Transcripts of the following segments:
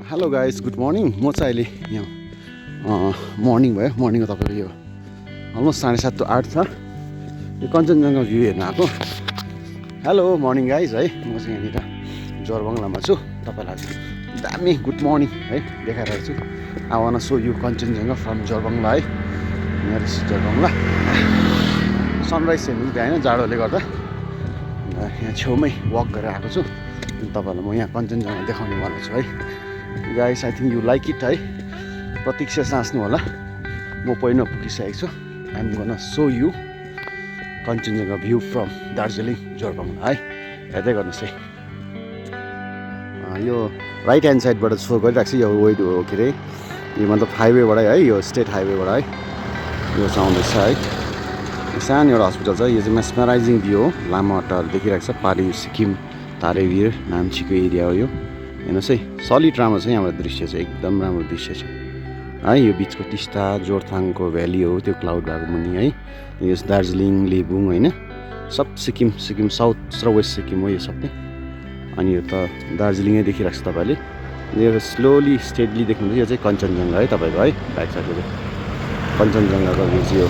Hello guys, good morning. म चाहिँ अहिले यहाँ मर्निङ भयो। मर्निङको तपाईँको यो अलमोस्ट 7:30 to 8 छ। यो कञ्चनजङ्घा भ्यू हेर्न आएको। हेलो मर्निङ गाइज है, म चाहिँ यहाँनिर जोरबङ्गलामा छु। तपाईँलाई दामी गुड मर्निङ है देखाइरहेको छु। I want show you Kanchenjunga from Jorebunglow है। यहाँ इज जोरबङ्गला। सनराइज हेर्नु भ्याएन जाडोले गर्दा। यहाँ छेउमै वक गरेर आएको छु। तपाईँलाई म यहाँ कञ्चनजङ्घा देखाउने वाला छु है। Guys I think you like it है। प्रतीक्षा साँच्नु होला। म पहिला पुगिसकेको छु। I am gonna show you Kanchenjunga view from Darjeeling Jorebunglow है। हेर्दै गर्नुहोस् है। यो राइट ह्यान्ड साइडबाट सो गरिरहेको छु। यो वेट हो के अरे यो मतलब हाइवेबाट है, यो स्टेट हाइवेबाट है यो चाहिँ आउँदैछ है। सानो एउटा हस्पिटल छ। यो चाहिँ मेस्मराइजिङ भ्यू हो। लामो हट्टाहरू देखिरहेको छ। पारी सिक्किम तारेभिर नाम्चीको एरिया हो यो। हेर्नुहोस् है, सलिड राम्रो छ। यहाँबाट दृश्य चाहिँ एकदम राम्रो दृश्य छ है। यो बिचको टिस्टा जोरथाङको भ्याली हो, त्यो क्लाउड भएको मुनि है। यो दार्जिलिङ लेबुङ होइन, सब सिक्किम साउथ र वेस्ट सिक्किम हो यो सबै। अनि यो त दार्जिलिङै देखिरहेको छ तपाईँले। यो स्लोली स्टेडली देख्नुहुन्छ। यो चाहिँ कञ्चनजङ्घा है तपाईँको है। ब्याक साइडको चाहिँ कञ्चनजङ्घाको भ्यू चाहिँ यो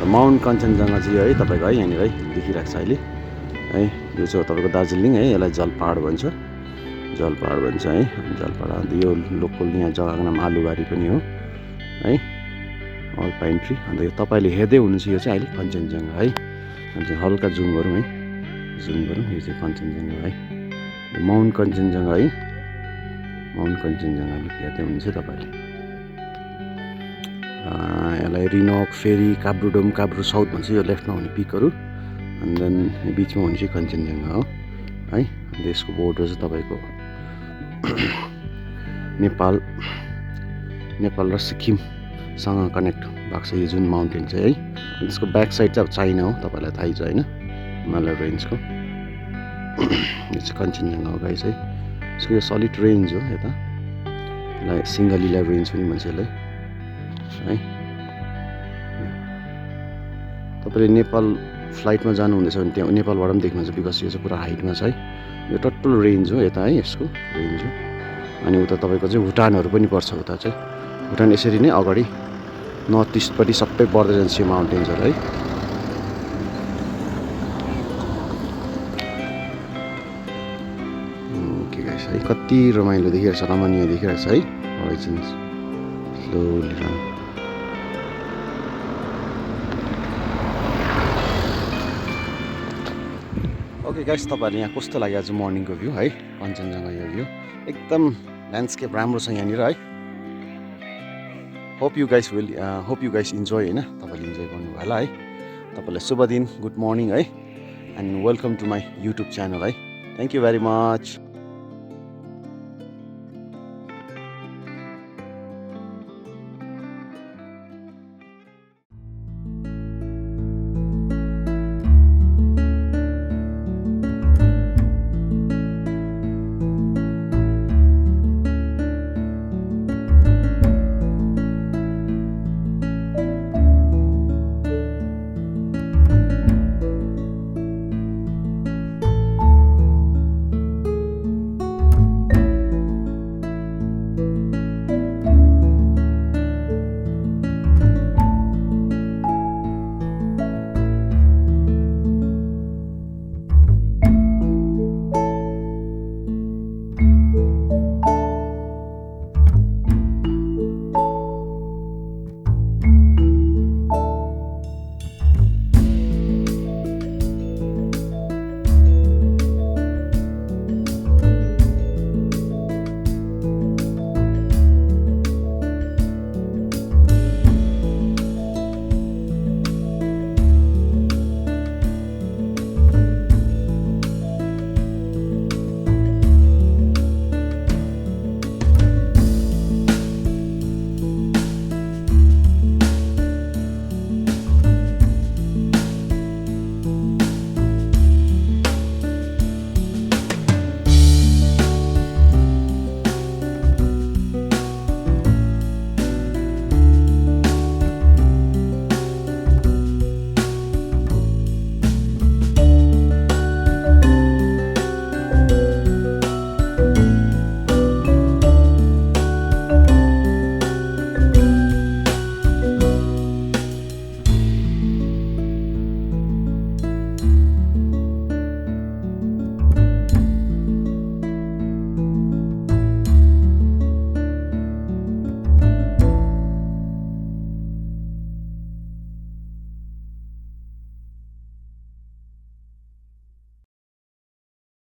माउन्ट कञ्चनजङ्घा चाहिँ है तपाईँको है। यहाँनिर है देखिरहेको छ अहिले है। यो चाहिँ तपाईँको दार्जिलिङ है। यसलाई जलपहाड भन्छ, जलपहाड भन्छ है। जलपहाड अन्त यो लोकल यहाँ जग्गाको नाम आलुबारी पनि हो है। अल पाइन ट्री। अन्त यो तपाईँले हेर्दै हुनुहुन्छ यो चाहिँ अहिले कञ्चनजङ्घा है। अन्त हल्का जुम गरौँ है, जुम गरौँ। यो चाहिँ कञ्चनजङ्घा है, माउन्ट कञ्चनजङ्घा है। माउन्ट कञ्चनजङ्घा हेर्दै हुनुहुन्छ तपाईँले। यसलाई रिनोक, फेरी, काब्रुडोम, काब्रु साउथ भन्छ यो लेफ्टमा हुने पिकहरू। अनि देन बिचमा हुने चाहिँ कञ्चनजङ्घा हो है। अन्त यसको बोर्डर चाहिँ तपाईँको नेपाल र सिक्किमसँग कनेक्ट भएको छ यो जुन माउन्टेन चाहिँ है। यसको ब्याक साइड चाहिँ अब चाइना हो, तपाईँलाई थाहै छ होइन, हिमालय रेन्जको। यो चाहिँ कञ्चनजङ्घा हो गाइस है। यसको यो सलिड रेन्ज हो। यता यसलाई सिङ्गलिला रेन्ज पनि भन्छ यसलाई है। तपाईँले नेपाल फ्लाइटमा जानुहुँदैछ भने त्यहाँ नेपालबाट पनि देख्नुहुन्छ, बिकज यो चाहिँ पुरा हाइटमा छ है। यो टोटल रेन्ज हो यता है, यसको रेन्ज हो। अनि उता तपाईँको चाहिँ भुटानहरू पनि पर्छ। उता चाहिँ भुटान यसरी नै अगाडि नर्थ इस्टपट्टि सबै बढ्दै जान्छ यो माउन्टेन्सहरू है। ओके गाइस है, कति रमाइलो देखिरहेको छ, रमणीय देखिरहेको छ है। Horizons slowly run. Okay guys, तपाईँहरूले यहाँ कस्तो लाग्यो आज मर्निङको भ्यू है, कञ्चनजङ्घा यो भ्यू एकदम ल्यान्डस्केप राम्रो छ यहाँनिर है। होप यु गाइस इन्जोय होइन, तपाईँले इन्जोय गर्नुभयो होला है। तपाईँलाई शुभ दिन, गुड मर्निङ है, and welcome to my YouTube channel है। Thank you very much.